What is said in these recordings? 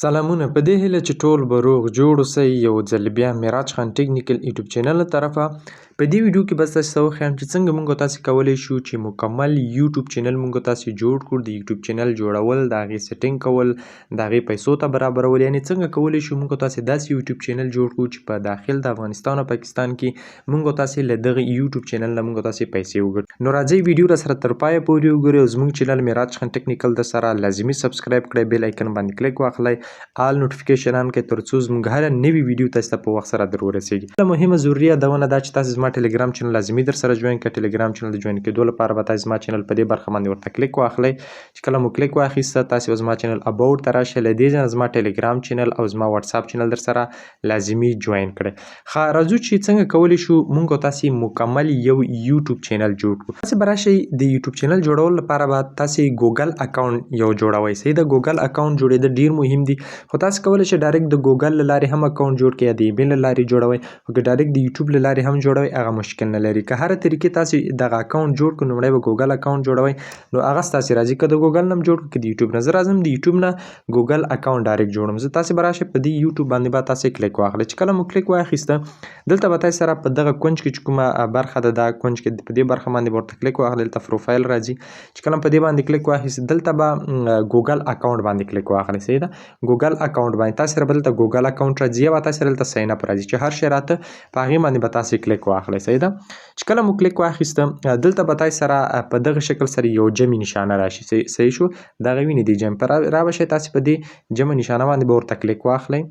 سلامونه په دې هیله چې ټول به روغ جوړ اوسئ. یو ځل بیا معراج خان ټیکنیکل یوټیوب چینل له طرفه په دې ویډیو کې به تاسو ته وښیم چې څنګه موږ تاسو کولی شو چې مکمل یوټیوب چینل موږ تاسو جوړ کړو. د یوټیوب چینل جوړول، د هغې سیټینګ کول، د هغې پیسو ته برابرول، یعنې څنګه کولی شو موږ تاسو داسې یوټیوب چینل جوړ کړو چې په داخل د افغانستان او پاکستان کې موږ تاسو له دغه یوټیوب چینل نه موږ تاسو پیسې وګټو. نو راځئ ویډیو را سره تر پایه پورې وګورئ او زموږ چینل معراج خان ټیکنیکل د سره لازمي سبسکرایب کړئ، بیل آیکن باندې کلیک واخلئ، آل نوټیفیکیشن آن کړئ ترڅو زموږ هره نوې ویډیو تاسو ته په وخت سره در ورسیږي. بله مهمه ضروري یادونه دا چې تاسو زما ټلګرام چینل لازمي در سره جوین کړئ. ټلګرام چینل د جوین کېدو لپاره به تاسو زما چینل په دې برخه باندې ورته کلیک واخلئ. چې کله مو کلیک واخیسته تاسو به زما چینل اباوټ ته راشئ. له دې ځایه زما ټلګرام چینل او زما واتساپ چینل در سره لازمي جوین کړئ. ښه راځو چې څنګه کولی شو موږ تاسو مکمل یو یوټیوب چینل جوړ کړو. تاسو به راشئ د یوټیوب چینل جوړولو لپاره به تاسو ګوګل اکاونټ یو جوړوئ. صحیح ده، ګوګل اکاونټ جوړېدل ډېر مهم دي، خو تاسو کولی شئ ډایرکټ د ګوګل له لارې هم اکاونټ جوړ کړئ یا د ایمیل له لارې جوړوئ، خو که ډایرکټ د یوټیوب له لارې هم جوړوئ هغه مشکل نه لري. که هره طریقې تاسو دغه اکاونټ جوړ کړو، لومړی به ګوګل اکاونټ جوړوئ، نو هغه ستاسې راځي که د ګوګل نه هم جوړ کړو که د یوټیوب نه. زه راځم د یوټیوب نه ګوګل اکاونټ ډایرکټ جوړم. زه تاسې به راشئ په دې یوټیوب باندې به تاسې کلیک واخلئ. چې کله مو کلیک واخیسته دلته به تاسې سره په دغه کونج کې چې کومه برخه ده، دا کونج کې په دې برخه باندې به ورته کلیک واخلئ. دلته پروفایل راځي. چې کله په دې باندې کلیک واخیست دلته به ګوګل اکاونټ باندې کلیک واخلئ. صحیح ده، ګوګل اکاونټ باندې تاسې سره به دلته ګوګل اکاونټ راځي یا به تاسې دلته ساین اپ راځي چې هر شی راته په هغې باندې به تاسې کلیک واخلئ. صحیح ده، چې کله مو کلیک واخیسته دلته به تاسې سره په دغه شکل سره یو جمع نشانه راشي. صحیح شو، دغه وینې دی جمع پر را به شئ تاسې په دې جمع نشانه باندې به ورته کلیک واخلئ.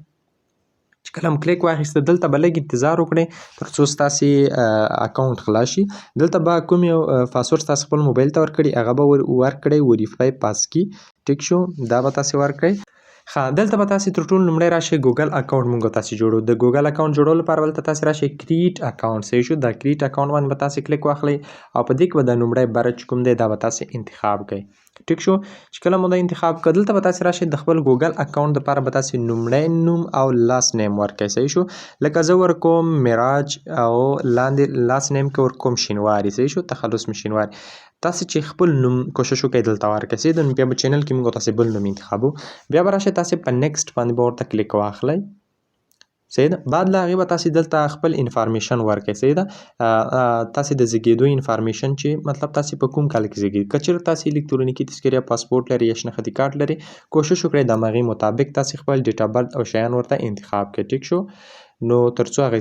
چې کله هم کلیک واخیسته دلته به لږ انتظار وکړئ تر څو ستاسې اکاونټ خلاص شي. دلته به کوم یو پاسورډ تاسو خپل موبایل ته ورکړي هغه به ورکړئ، وریفای پاس کی. ټیک شو، دا به تاسې ورکړئ. ښه، دلته به تاسې تر ټولو لومړی راشئ ګوګل اکاونټ موږ تاسې جوړو. د ګوګل اکاونټ جوړولو لپاره دلته تاسې راشئ کریټ اکاونټ. صحیح شو، دا کریټ اکاونټ باندې به تاسې کلیک واخلئ او په دې کې به د لومړی بره چې کوم دی دا به تاسې انتخاب کړئ. ټیک شو، چې کله مو دا انتخاب کړه دلته به تاسې راشئ د خپل ګوګل اکاونټ دپاره به تاسې لومړی نوم او لاس نیم ورکړئ. صحیح شو، لکه زه ورکوم معراج او لاندې لاس نیم کې ورکوم شینواري. صحیح شو، تخلص مې شینواري. تاسې چې خپل نوم کوشش وکړئ دلته ورکړئ. صحیح ده، بیا به چینل کې موږ تاسې بل نوم انتخابو. بیا به راشئ تاسې په نیکسټ باندې به ورته کلیک واخلئ. صحیح ده، بعد له هغې به تاسې دلته خپل انفارمیشن ورکړئ. صحیح ده، تاسې د زیږېدو انفارمیشن چې مطلب تاسې په کوم کال کې زیږېدي، که چېرته تاسې الکترونیکي تذکره یا پاسپورټ لرئ یا شناختي کارت لرئ کوشش وکړئ د همغې مطابق تاسې خپل ډیټ اف برت او شیان ورته انتخاب کړئ. ټیک شو، نو تر څو هغه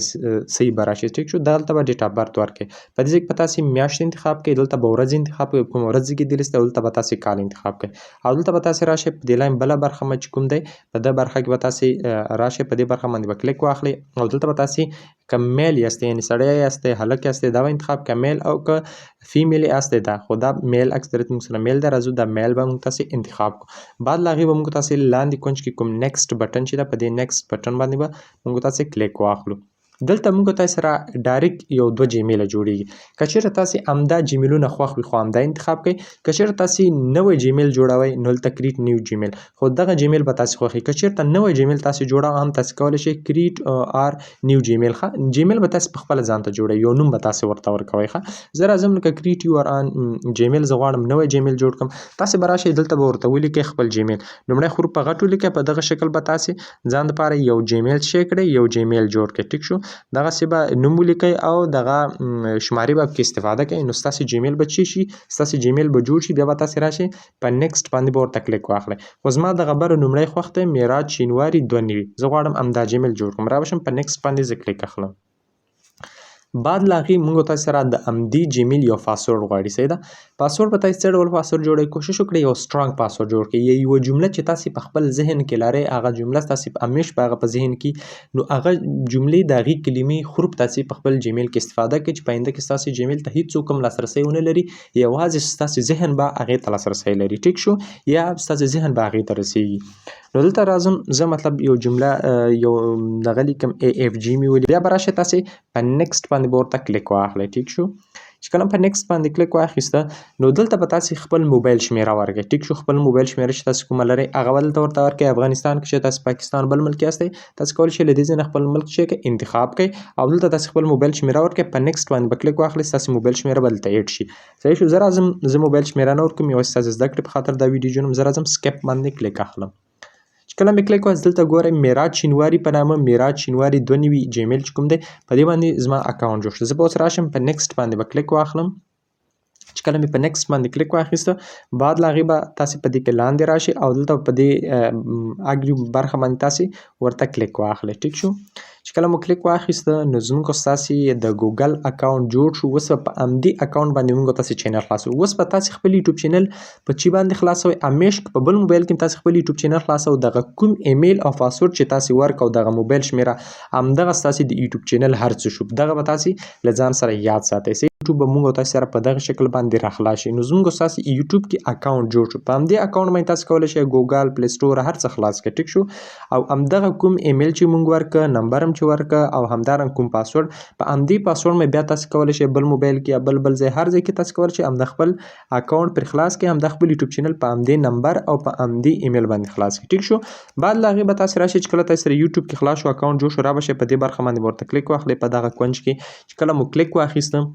صحیح به راشي. ټیک شو، دلته به ډیټ اف برت ورکړئ. په دې ځای کې به تاسې میاشت انتخاب کړئ، دلته به ورځ انتخاب کړئ، کومه ورځ زیږېدلي سته دلته به تاسې کال انتخاب کړئ او دلته به تاسې راشئ په دې لاین بله برخه چې کوم دی په دې برخه کې به تاسې راشئ، په دې برخه باندې به کلیک واخلئ او دلته به تاسې که میل یاستئ یعنې سړی یاستئ هلک یاستئ دا به انتخاب کړئ، میل او که فیمیل یاستئ دا، خو دا میل اکثریت موږ سره میل دی. راځو دا میل به موږ تاسې انتخاب کړو. بعد له هغې به موږ تاسې لاندې کونج کې کوم نیکسټ بټن چې ده په دې نیکسټ بټن باندې به موږ تاسې کلیک واخلو. دلته موږ تاسې سره ډایرکټ یو دوه جیمیله جوړېږي. که چېرته تاسې همدا جیمیلونه خوښ وي خو همدا انتخاب کړئ. که چېرته تاسې نوی جیمیل جوړوئ نو دلته کریټ نیو جیمیل، خو دغه جیمیل به تاسې خوښ وي. که چېرته نوی جیمیل تاسې جوړوه هم تاسې کولی شئ کریټ آر نیو جیمیل. ښه، جیمیل به تاسې په خپله ځان ته جوړوئ، یو نوم به تاسې ورته ورکوئ. ښه، زه راځم لکه کریټ یو آر آن جیمیل، زه غواړم نوی جیمیل جوړ کړم. تاسې به راشئ دلته به ورته ولیکئ خپل جیمیل. لومړی حروف په غټو لیکئ، په دغه شکل به تاسې ځان دپاره یو جیمیل شی کړئ، یو جیمیل جوړ کړئ. ټیک شو، دغسې به نوم ولیکئ او دغه شمارې به پکې استفاده کوئ نو ستاسې جیمیل به چی شي، ستاسې جیمیل به جوړ شي. بیا به تاسې راشئ په نیکسټ باندې به ورته کلیک واخلئ. خو زما دغه بره لومړی خوښ دی معراج شینواري 2 زه غواړم همدا جیمیل جوړ کړم. را به شم په نیکسټ باندې زه کلیک اخلم. بعد له هغې موږ تاسې سره د همدې جیمیل یو پاسورډ غواړي. صحیح ده، پاسورډ به تاسې څه ډول پاسورډ جوړوئ کوشش وکړئ یو سټرانګ پاسورډ جوړ کړئ. یوه جمله چې تاسې په خپل ذهن کې لرئ هغه جمله تاسې همیش په هغه په ذهن کې نو هغه جملې د هغې کلمې حروف تاسې په خپل جیمیل کې استفاده کړئ چې په آینده کې ستاسې جیمیل ته هېڅوک هم لاسرسی ونه لري، یوازې ستاسې ذهن به هغې ته لاسرسی لري. ټیک شو، یا ستاسې ذهن به هغې ته رسیږي. نو دلته راځم زه مطلب یو جمله یو دغه لیکم AFG مې ولیکل. بیا به راشئ تاسې په نیکسټ باندې به ورته کلیک واخلئ. ټیک شو، چې کله په نیکسټ باندې کلیک واخیسته نو دلته به تاسې خپل موبایل شمیره ورکړئ. ټیک شو، خپل موبایل شمیره چې تاسې کومه لرئ هغه به دلته ورته ورکړئ. افغانستان کې چې تاسې پاکستان بل ملک یاستئ تاسې کولی شئ له دې ځای نه خپل ملک چې انتخاب کړئ او دلته تاسې خپل موبایل شمیره ورکړئ. په نیکسټ باندې به کلیک واخلئ، ستاسې موبایل شمیره به دلته ایډ شي. صحیح شو، زه راځم زه موبایل شمیره نه ورکوم، یوازې ستاسې زده کړې په خاطر دا ویډیو جوړوم. زه راځم سکیپ باندې کلیک اخلم. چې کله مې کلیک وکړ دلته ګورئ میراج شینواري په نامه میراج شینواري 2 جیمیل چې کوم دی په دې باندې زما اکاونټ جوړ شو. زه به اوس راشم په نیکسټ باندې به کلیک واخلم. چې کله مې په نیکسټ باندې کلیک واخیسته بعد له هغې به تاسې په دې کې لاندې راشئ او دلته په دې اګري برخه باندې تاسې ورته کلیک واخلئ. ټیک شو. چې کله مو کلیک واخیسته نو زموږ ستاسې د ګوګل اکاونټ جوړ شو. اوس به په همدې اکاونټ باندې موږ تاسې چینل خلاصوو. اوس به تاسې خپل یوټیوب چینل په چی باندې خلاصوئ؟ همیش په بل موبایل کې تاسې خپل یوټیوب چینل خلاصوئ دغه کوم ایمیل او پاسورډ چې تاسې ورکړو دغه موبایل شمیره همدغه ستاسې د یوټیوب چینل هر څه شو. دغه به تاسې له ځان سره یاد ساتئ. یوټیوب به موږ او تاسې سره په دغه شکل باندې راخلاص شي. نو زموږ ستاسې یوټیوب کې اکاونټ جوړ شو. په همدې اکاونټ باندې تاسې کولی شئ ګوګل پلی سټور هر څه خلاص کړئ. ټیک شو. او همدغه کوم ایمیل چې موږ ورکړه نمبر هم چې ورکړه او همدارنګه کوم پاسورډ په همدې پاسورډ مې بیا تاسې کولی شئ بل موبایل کې یا بل ځای هر ځای کې تاسې کولی شئ همدا خپل اکاونټ پر خلاص کړئ. همدا خپل یوټیوب چینل په همدې نمبر او په همدې ایمیل باندې خلاص کړئ. ټیک شو. بعد له هغې به تاسې راشئ چې کله تاسې سره یوټیوب کې خلاص شو اکاونټ جوړ شو را به شئ په دې برخه باندې ورته کلیک واخلئ په دغه کونج کې. چې کله مو کلیک واخیسته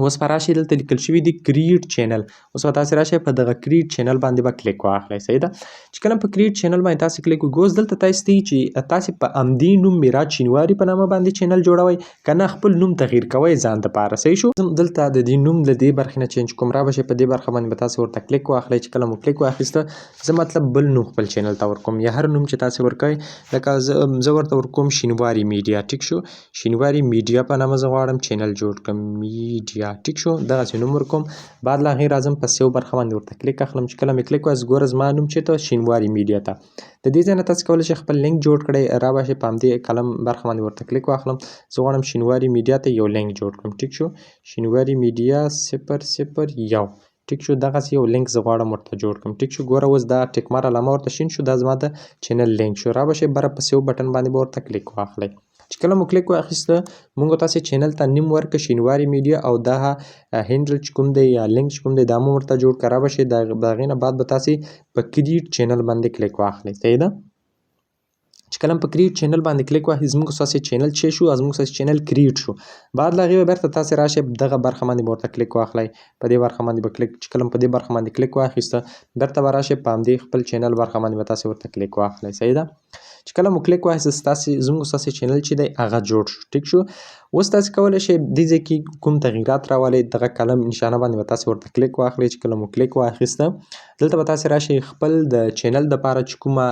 اوس به راشئ دلته لیکل شوي دي کریټ چینل. اوس به تاسې راشئ په دغه کریټ چینل باندې به کلیک واخلئ. صحیح ده. چې کله په کریټ چینل باندې تاسې کلیک وکړئ اوس دلته تاسې ته چې تاسې په همدې نوم میراج شینواري په نامه باندې چینل جوړوئ که نه خپل نوم تغییر کوئ ځان دپاره. صحیح شو. دلته د دې نوم له دې برخې نه چینج کوم را به شئ په دې برخه باندې به تاسې ورته کلیک واخلئ. چې کله مو کلیک واخیسته زه مطلب بل نوم خپل چینل ته ورکوم یا هر نوم چې تاسې ورکوئ لکه زه ورته ورکوم شینواري میډیا. ټیک شو. شینواري میډیا په نامه زه غواړم چینل جوړ کړم میډیا. ټیک شو. دغه نوم ورکوم. بعد له هغې راځم په سیو برخه باندې ورته کلیک اخلم. چې کله مې کلیک وکړ ګوره زما نوم چېرته شینواري میډیا ته. د دې ځای نه تاسې کولی شئ خپل لینک جوړ کړئ. را به شئ په همدې قلم برخه باندې ورته کلیک واخلم. زه غواړم شینواري میډیا ته یو لینک جوړ کړم. ټیک شو. شینواري میډیا 001. ټیک شو. دغسې یو لینک زه غواړم ورته جوړ کړم. ټیک شو. ګوره اوس دا ټیک مار علامه ورته شین شو دا زما د چینل لینک شو. را به شئ بره په سیو بټن باندې به ورته کلیک واخلئ. چې کله مو کلیک واخیسته مونږ تاسې چینل ته نیم ورکړه شینواري میډیا او دا هینډل چې کوم دی یا لینک چې کوم دی دا مو ورته جوړ کړه. را به شئ د هغې نه بعد به تاسې په کریټ چینل باندې کلیک واخلئ. صحیح ده. چې کله په کریټ چینل باندې کلیک واخلئ زموږ ستاسې چینل چې شو زموږ ستاسې چینل کریټ شو. بعد له هغې به بیرته تاسې راشئ دغه برخه باندې به ورته کلیک واخلئ. په دې برخه باندې به کلیک چې کله په دې برخه باندې کلیک واخیسته بیرته به راشئ په همدې خپل چینل برخه باندې به تاسې ورته کلیک واخلئ. صحیح ده. چې کله مو کلیک واخیسته زموږ ستاسې چینل چې دی هغه جوړ شو. ټیک شو. اوس تاسې کولی شئ دې ځای کې کوم تغییرات راولئ دغه قلم نشانه باندې به تاسې ورته کلیک واخلئ. چې کله مو کلیک واخیسته دلته به تاسې راشئ خپل د چینل دپاره چې کومه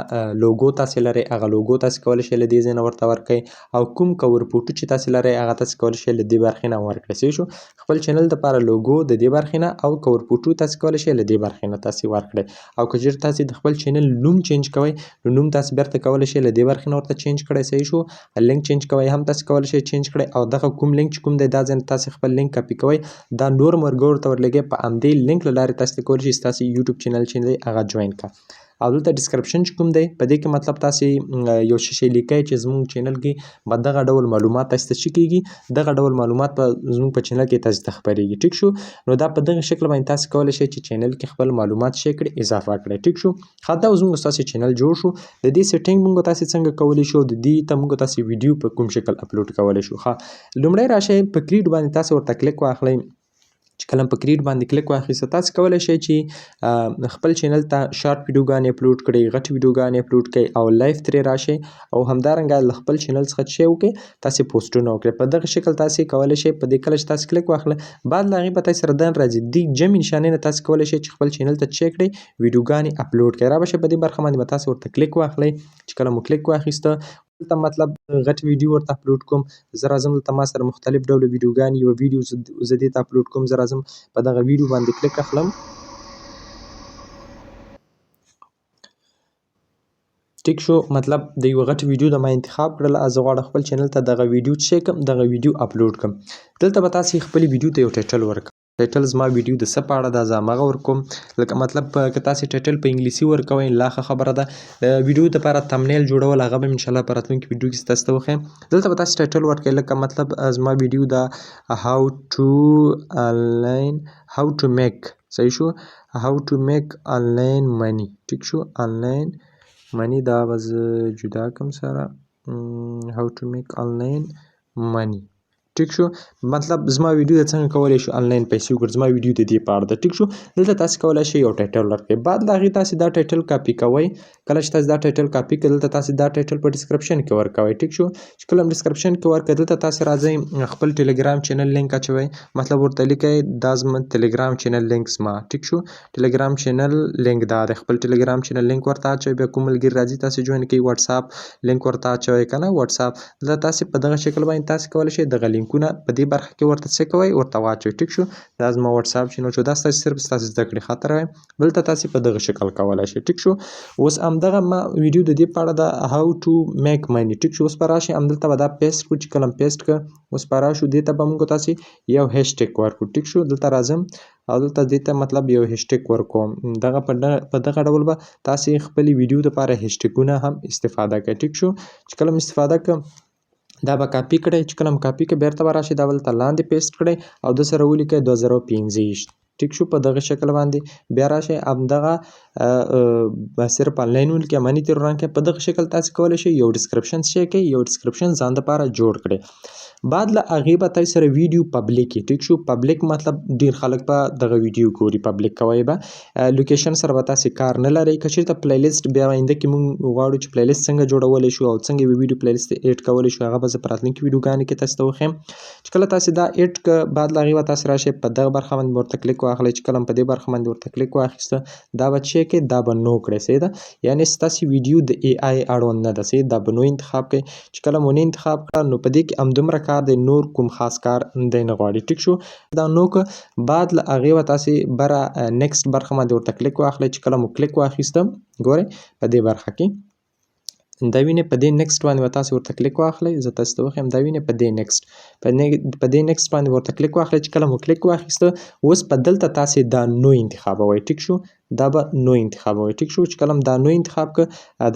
لوګو تاسې لرئ هغه لوګو تاسې کولی شئ له دې ځای نه ورته ورکړئ او کوم کور فوټو چې تاسې لرئ هغه تاسې کولی شئ له دې برخې نه ورکړئ. صحیح شو. خپل چینل دپاره لوګو د دې برخې نه او کور فوټو تاسې کولی شئ له دې برخې نه تاسې ورکړئ. او که چېرته تاسې د خپل چینل نوم چینج کوئ نو نوم تاسې بیرته کولی شئ له دې برخې نه ورته چینج کړئ. صحیح شو. لینک چینج کوئ هم تاسې کولی شئ چینج کړئ او دغه کوم لینک چې کوم دی دا ځای نه تاسې خپل لینک کاپي کوئ دا نور ملګرو ته ورلېږئ په همدې لینک له لارې تاسې کولی شئ ستاسې یوټیوب چینل چې دی هغه جوین کړه. او دلته ډسکرپشن چې کوم دی په دې کې مطلب تاسې یو شی لیکئ چې زموږ چینل کې به دغه ډول معلومات تاسې ته څه کېږي دغه ډول معلومات به زموږ په چینل کې تاسې ته خپرېږي. ټیک شو. نو دا په دغه شکل باندې تاسې کولی شئ چې چینل کې خپل معلومات شی کړئ اضافه کړئ. ټیک شو. ښه دا زموږ ستاسې چینل جوړ شو. د دې سیټینګ موږ تاسې څنګه کولی شو د دې ته موږ تاسې ویډیو په کوم شکل اپلوډ کولی شو. ښه لومړی راشئ په کریټ باندې تاسې ورته کلیک واخلئ. چې کله په کریټ باندې کلیک واخیسته تاسې کولی شئ چې خپل چینل ته شارټ ویډیوګانې اپلوډ کړئ غټې ویډیوګانې اپلوډ کړئ او لایف ترې راشئ او همدارنګه له خپل چینل څخه څه وکړئ تاسې پوسټونه وکړئ. په دغه شکل تاسې کولی شئ په دې کله چې تاسې کلیک واخله بعد له هغې به تاسې سره دن راځي دې جمع نشانې نه تاسې کولی شئ چې خپل چینل ته څه کړئ ویډیوګانې اپلوډ کړئ. را به شئ په دې برخه باندې به تاسې ورته کلیک واخلئ. چې کله مو کلیک واخیسته دلته مطلب غټ ویډیو ورته اپلوډ کوم زه راځم دلته ما سره مختلف ډوله ویډیوګانې یوه ویډیو زه دې ته اپلوډ کوم. زه راځم په دغه ویډیو باندې کلیک اخلم. ټیک شو. مطلب د یوه غټ ویډیو د ما انتخاب کړله زه غواړم خپل چینل ته دغه ویډیو څه کړم دغه ویډیو اپلوډ کړم. دلته به تاسې خپلې ویډیو ته یو ټایټل ورکړئ. ټایټل زما ویډیو د څه په اړه ده زه هماغه ورکوم. لکه مطلب که تاسې ټایټل په انګلیسي ورکوئ لا ښه خبره ده. د ویډیو دپاره تمنیل جوړول هغه به انشاءالله په راتلونکي ویډیو کې تاسو ته وښیم. دلته به تاسې ټایټل ورکړئ لکه مطلب زما ویډیو ده how to make صحیح شو how to make online money. ټیک شو. آنلاین منی دا به زه جدا کړم سره how to make online money. ټیک شو مطلب زما ویډیو د څنګه کولی شو آنلاین پیسې وګټو زما ویډیو د دې په اړه ده ټیک شو. دلته تاسې کولی شئ یو ټایټل ورکړئ بعد له هغې تاسې دا ټایټل کاپي کوئ. کله چې تاسې دا ټایټل کاپي کړئ دلته تاسې دا ټایټل په ډسکرپشن کې ورکوئ ټیک شو. چې کله ډسکرپشن کې ورکړئ دلته تاسې راځئ خپل ټلګرام چینل لینک اچوئ مطلب ورته لیکئ دا زما ټلګرام چینل لینک زما ټیک شو. ټلګرام چینل لینک دا دی خپل ټلګرام چینل لینک ورته اچوئ بیا کوم ملګري راځي تاسې جوین کړئ واتساپ لینک ورته اچوئ که نه واتساپ دلته تاسې په دغه شکل باندې تاسې کولی شئ دغه لینکونه په دې برخه کې ورته څه کوئ ورته واچوئ ټیک شو. دا زما واتساپ چینل شو دا ستاسې صرف ستاسې زده کړې خاطر وایم بلته تاسې په دغه شکل کولی شئ ټیک شو. اوس همدغه ما ویډیو د دې په اړه ده هاو ټو میک منی ټیک شو. اوس به راشئ همدلته به دا پیسټ کړو چې کله پیسټ کړه اوس به راشو دې ته به موږ تاسې یو هیشټیګ ورکړو ټیک شو. دلته راځم او دلته دې ته مطلب یو هیشټیګ ورکوم دغه په دغه ډول به تاسې خپلې ویډیو دپاره هیشټیګونه هم استفاده کړئ ټیک شو. چې کله م استفاده کړم دا به کاپي کړئ چې کله م کاپي کړئ بیرته به راشئ دا به دلته لاندې پیسټ کړئ او د سره ولیکئ 2015 ټیک شو په دغه شکل باندې بیا راشئ همدغه صرف آنلاین ولیکئ منی تیر وران کړئ په دغه شکل تاسې کولی شئ یو ډسکرپشن څه کړئ یو ډسکرپشن ځان دپاره جوړ کړئ. بعد له هغې به تاسې سره ویډیو پبلیک کړئ ټیک شو. پبلیک مطلب ډېر خلک به دغه ویډیو ګوري پبلیک کوئ به لوکیشن سره به تاسې کار نه لرئ که چېرته پلی لیست بیا آینده کې موږ غواړو چې پلی لیست څنګه جوړولی شو او څنګه یوه ویډیو پلی لیست ایډ کولی شو هغه به زه په راتلونکي ویډیوګانو کې تاسې ته وښیم. چې کله تاسې دا ایډ کړه بعد له هغې به تاسې راشئ په دغه برخه باندې ورته کلیک واخلئ چې کله په دې برخه باندې ورته کلیک واخیسته دا به څه کړئ دا به نو کړئ صحیح ده یعنې ستاسې ویډیو د ای آی اړوند نه ده صحیح دا به نو انتخاب کړئ. چې کله مو نه انتخاب کړه نو په دې کې همدومره کار دی نور کوم خاص کار دی نه غواړي ټیک شو. دا نو که بعد له هغې به تاسې بره نیکسټ برخه باندې ورته کلیک واخلئ چې کله مو کلیک واخیسته ګورئ په دې برخه کې دا وینئ په دې نیکسټ باندې به تاسې ورته کلیک واخلئ زه تاسې ته وښیم دا وینئ په دې نیکسټ په دې نیکسټ باندې ورته کلیک واخلئ چې کله مو کلیک واخیسته اوس په دلته تاسې دا نو انتخابوئ ټیک شو. دا به نو انتخابوئ ټیک شو. چې کله دا نو انتخاب که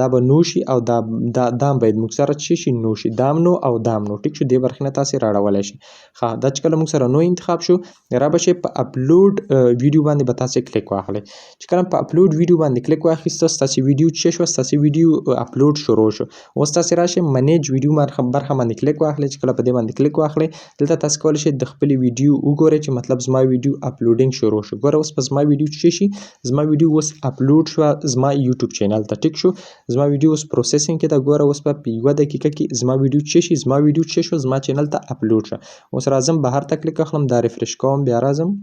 دا به نو شي او دا هم باید موږ سره څه شي نو شي دا هم نو او دا هم نو ټیک شو. دې برخې نه تاسې راړولی شئ ښه دا چې کله موږ سره نو انتخاب شو را به شئ په اپلوډ ویډیو باندې به تاسې کلیک واخلئ. چې کله په اپلوډ ویډیو باندې کلیک واخیسته ستاسې ویډیو څه شوه ستاسې ویډیو اپلوډ شروع شو. اوس تاسې راشئ منیج ویډیو برخه باندې کلیک واخلئ چې کله په دې باندې کلیک واخلئ دلته تاسې کولی شئ د خپلې ویډیو وګورئ چې مطلب زما ویډیو اپلوډینګ شروع شو. ګوره اوس په زما ویډیو څه شي زما ویډیو اوس اپلوډ شوه زما یوټیوب چینل ته ټیک شو. زما ویډیو اوس پروسیسینګ کې ده ګوره اوس په یوه دقیقه کې زما ویډیو څه شي زما ویډیو څه شو زما چینل ته اپلوډ شه. اوس راځم بهر ته کلیک اخلم دا ریفرش کوم بیا راځم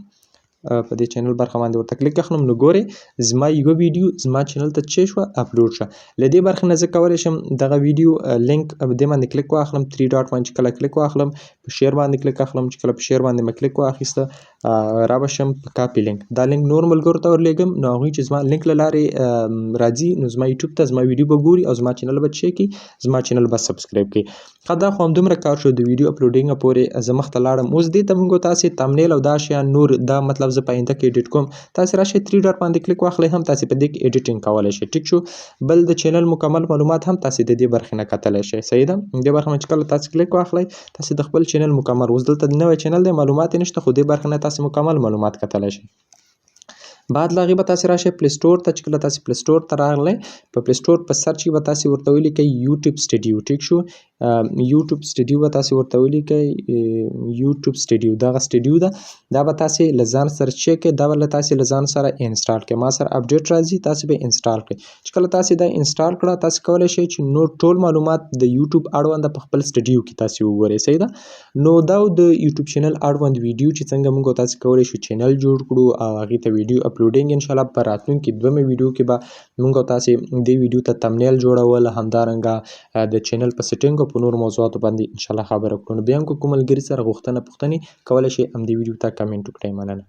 په دې چینل برخه باندې ورته کلیک اخلم نو ګورئ زما یوه ویډیو زما چینل ته څه شوه اپلوډ شوه. له دې برخې نه زه کولی شم دغه ویډیو لینک دې باندې کلیک واخلم 3 ډاټ باندې چې کله کلیک واخلم په شیر باندې کلیک اخلم چې کله په شیر باندې مې کلیک واخیسته را به شم په کاپي لینک دا لینک نور ملګرو ته ورلیږم نو هغوی چې زما لینک له لارې راځي نو زما یوټیوب ته زما ویډیو به ګوري او زما چینل به څه کړي زما چینل به سبسکرایب کړي. ښه دا خو همدومره کار شو د ویډیو اپلوډینګ پورې زه مخته لاړم. اوس دې ته موږ تاسې تمنیل او دا شیان نور دا مطلب زه په آینده کې ایډیټ کوم تاسې راشئ 3 ډاټ باندې کلیک واخلئ هم تاسې په دې کې ایډیټینګ کولی شئ ټیک شو. بل د چینل مکمل معلومات هم تاسې د دې برخې نه کتلی شئ صحیح ده. دې برخه باندې چې کله تاسې کلیک واخلئ تاسې د خپل چینل مکمل اوس دلته نوی چینل دی معلومات یې نشته خو دې برخې نه تاسې مکمل معلومات کتلی شئ. بعد له هغې به تاسې راشئ پلی سټور ته چې کله تاسې پلی سټور ته راغلی په پلی سټور په سرچ کې به تاسې ورته ولیکئ یوټیوب سټوډیو ټیک شو. یوټیوب سټوډیو به تاسې ورته ولیکئ یوټیوب سټوډیو دغه سټوډیو ده دا به تاسې له ځان سره څه کړئ دا به تاسې له ځان سره انسټال کړئ. ما سره اپډیټ راځي تاسې به انسټال کړئ. چې کله تاسې دا انسټال کړه تاسې کولی شئ چې نور ټول معلومات د یوټیوب اړونده په خپل سټوډیو کې تاسې وګورئ صحیح ده. نو دا د یوټیوب چینل اړوند ویډیو چې څنګه موږ تاسې کولی شو چینل جوړ کړو او هغې ته ویډیو اپلوډینګ انشاءالله په راتلونکي دویمه ویډیو کې به موږ تاسې دې ویډیو ته تمنیل جوړول همدارنګه د چینل په سیټینګ او په نورو موضوعاتو باندې انشاءالله خبره کړو. نو بیا هم که کوم ملګري سره غوښتنه پوښتنې کولی شئ همدې ویډیو ته کمنټ وکړئ. مننه.